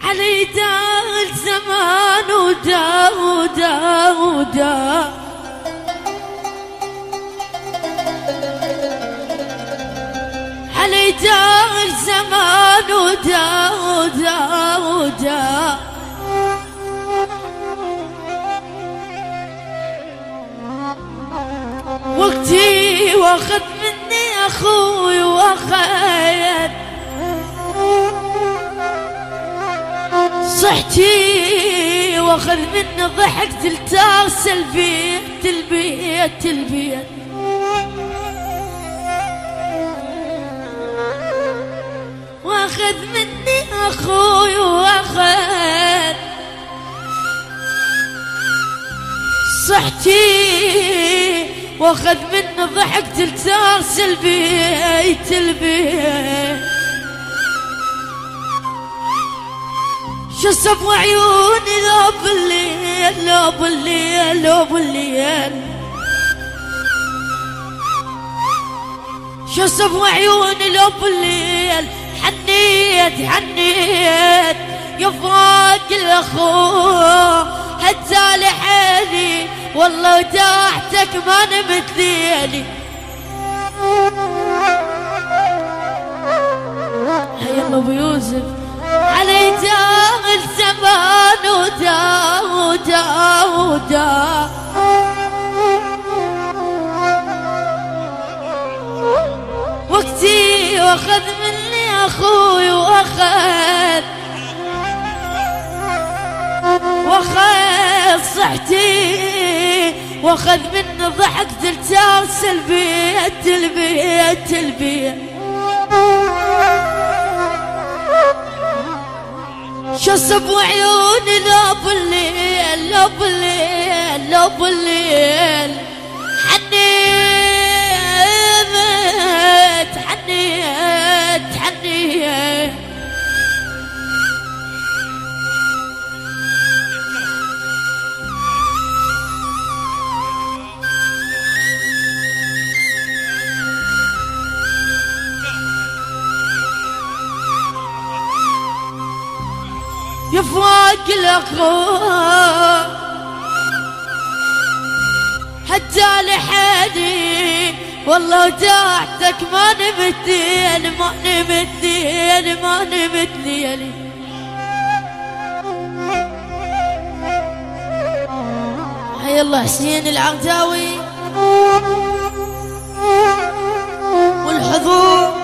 علي دار زمان ودا ودا ودا علي دار زمان ودا ودا ودا وقتي واخذ مني اخوي واخذ صحتي واخذ مني ضحك تلتاس البيت البيت البيت واخذ مني اخوي واخذ صحتي واخذ مني ضحك تلتاس البيت البيت شصب عيوني لو بالليل لو بالليل لو بالليل شصب عيوني لو بالليل حنيت حنيت يا فاق الاخو هتالي حالي والله تحتك ما نمت ليلي هيا الله ابو يوسف علي داغ الزمان ودا ودا ودا وقتي واخذ مني اخوي واخذ صحتي واخذ مني ضحك تلتاس البيت البيت البيت شصب عيوني لو بالليل لو بالليل لو بالليل حنيت حنيت حنيت يا فاق الاخوة هتالي حالي والله تحتك ما نمت ليلي ما نمت ليلي ما نمت ليلي حي الله حسين العمداوي والحضور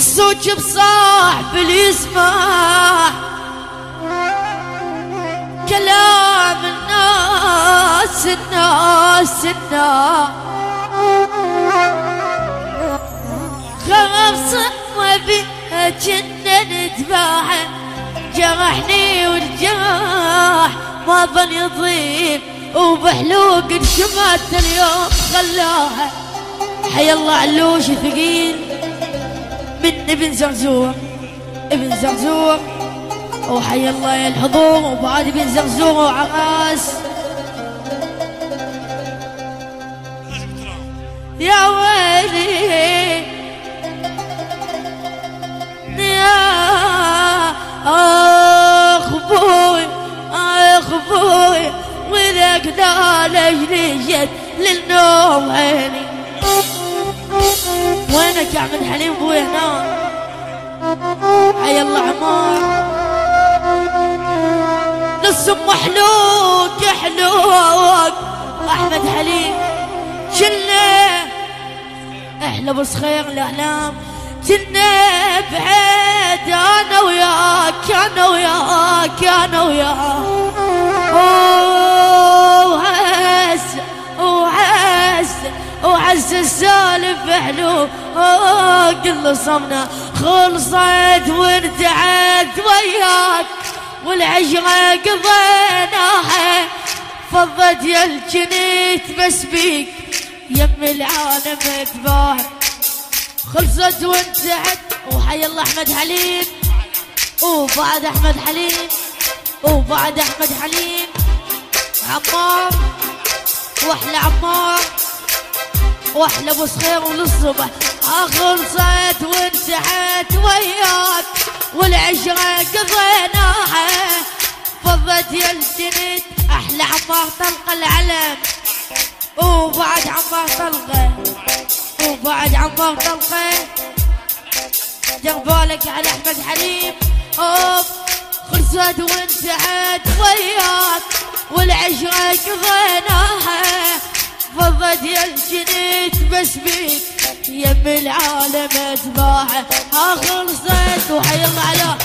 الصوت بصاحب اللي يسمع كلام الناس الناس الناس خمس بيها جنة نتباعه جرحني والجراح ما ظل يضيب وبحلوق الشمات اليوم خلاها حي الله علوش ثقيل من ابن زرزور ابن زرزور وحي الله يا الحضور وبعد ابن زرزور وعراس يا ويلي يا اخبوي اخبوي ولك دالج لجت للنوم عيني وينك يا عبد الحليم ابوي هنا حي الله عمار نص محلوك حلوك احمد حليم شله احلى بصخير الاحلام كنا بعيد انا وياك انا وياك انا وياك وعز السالف حلو كل صمنا خلصت وارتعت وياك والعشرة قضيناها فضت يا الجنيت بس بيك يم العالم اتباع خلصت وانتهت وحي الله احمد حليم وبعد احمد حليم وبعد احمد حليم عمار واحلى عمار واحلى ابو صخير وللصبح خلصت وانتهت وياك والعشرة قضيناها فضت يا الجنيد احلى عمار طلق العلم وبعد عمار طلقه وبعد عمار طلقه جنبالك على احمد حليم اوف خلصت وانتهت وياك والعشرة قضيناها فضت يا الجنيد بس بيك يم العالم اتباعه خلصت وحي الله على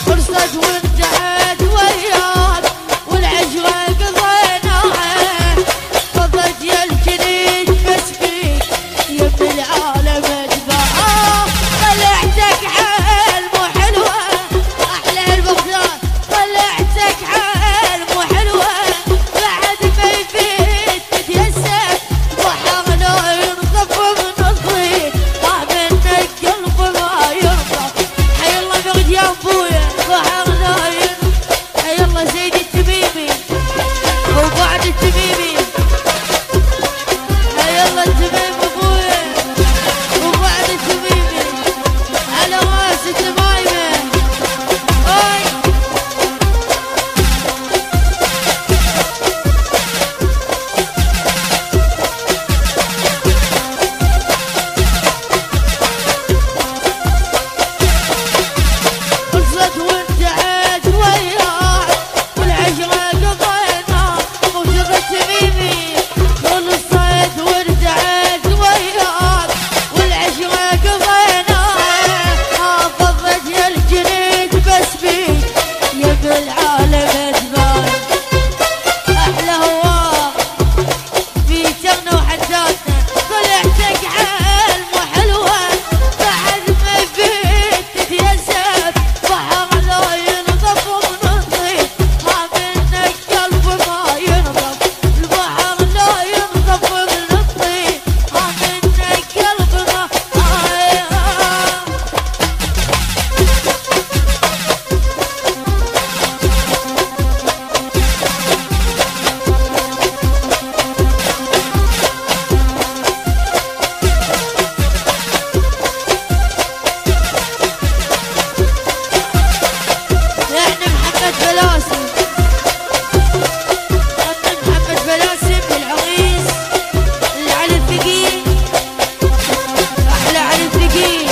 خلصت وانتهت وياك والعشرة قضيناها فضت يا الجنيد بس بيك يم العالم اتباعه طلعتك حلم حلوه احلى البغداد طلعتك حلم حلوه بعد ما يفيد تتيسر وحغنا ينظف من الطين منك قلب ما ينظف حي الله بغد يا ابويا وحغنا حي الله زيد التميمي وبعد التميمي حي الله التميمي ابويا وبعد التميمي على راس التمايمه خلصت وانتهت وياك والعشرة قضينا موجب التميمي خلصت وانتهت وياك والعشرة قضينا فضت يا الجنيد بس بيك يم العالم اتباع احلى هواء في جنة وحداتنا طلعتك حلم وحلوة بعد ما فيك تتيسر بحر لا ينظف من الطين منك قلب ما ينظف البحر لا ينظف من الطين منك قلب ما احنا محمد بلاسم محمد بلاسم العريس علي الثقيل احلى علي الثقيل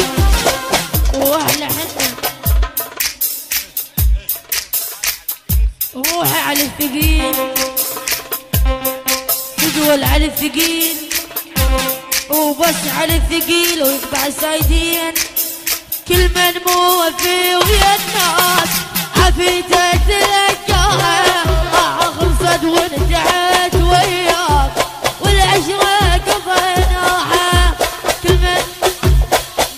واحلى حنا روحي علي الثقيل تدول علي الثقيل وبس علي الثقيل ويقطع السايدين كل من مو وفي ويا الناس عفيته تلقاها خلصت وانتهت وياك والعشرة قضيناها كل من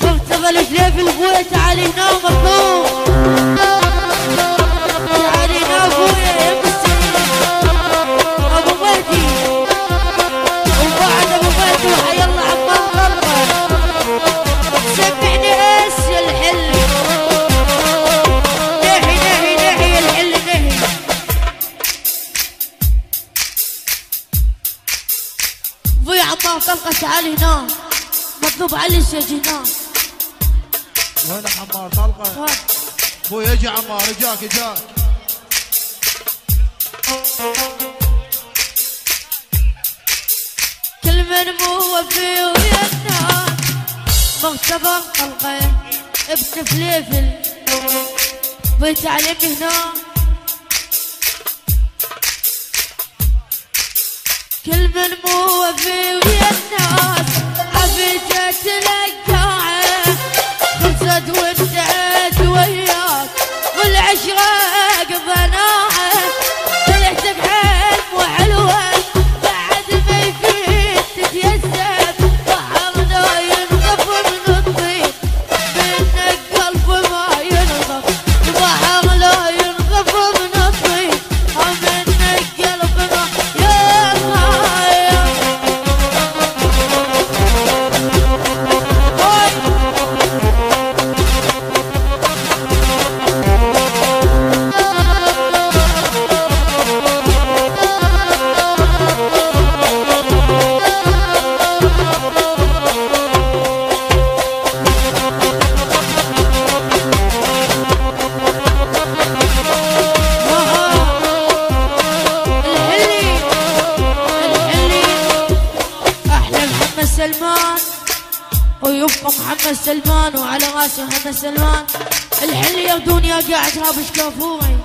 مبتغل شليف البويت تعالي هنا مطلوب تعالي هنا ابويا يا مسكين ابو مهدي وبعد ابو مهدي وحي الله عمار طلقه سمعني ايش الحل نحي الحل نحي ابويا عمار طلقه تعالي هنا مطلوب علي السجنان وهنا عمار طلقه بو يجي عمار اجاك كل من مو وفي ويا الناس مغتبر طلقه بتفليفل بتعلم هنا كل من مو وفي ويا الناس عفيته تلقاها خلصت وانتهت وياك والعشرة قضيناها طلعتك حلم وحلوة بعد ما يفيد تتيسر بحرنا ينظف من الطين منك قلب ما ينظف البحر لا ينظف من الطين منك قلب ما ويبقى محمد سلمان وعلى راسي محمد سلمان. الحين ياخذوني قاعد رابش كافوري.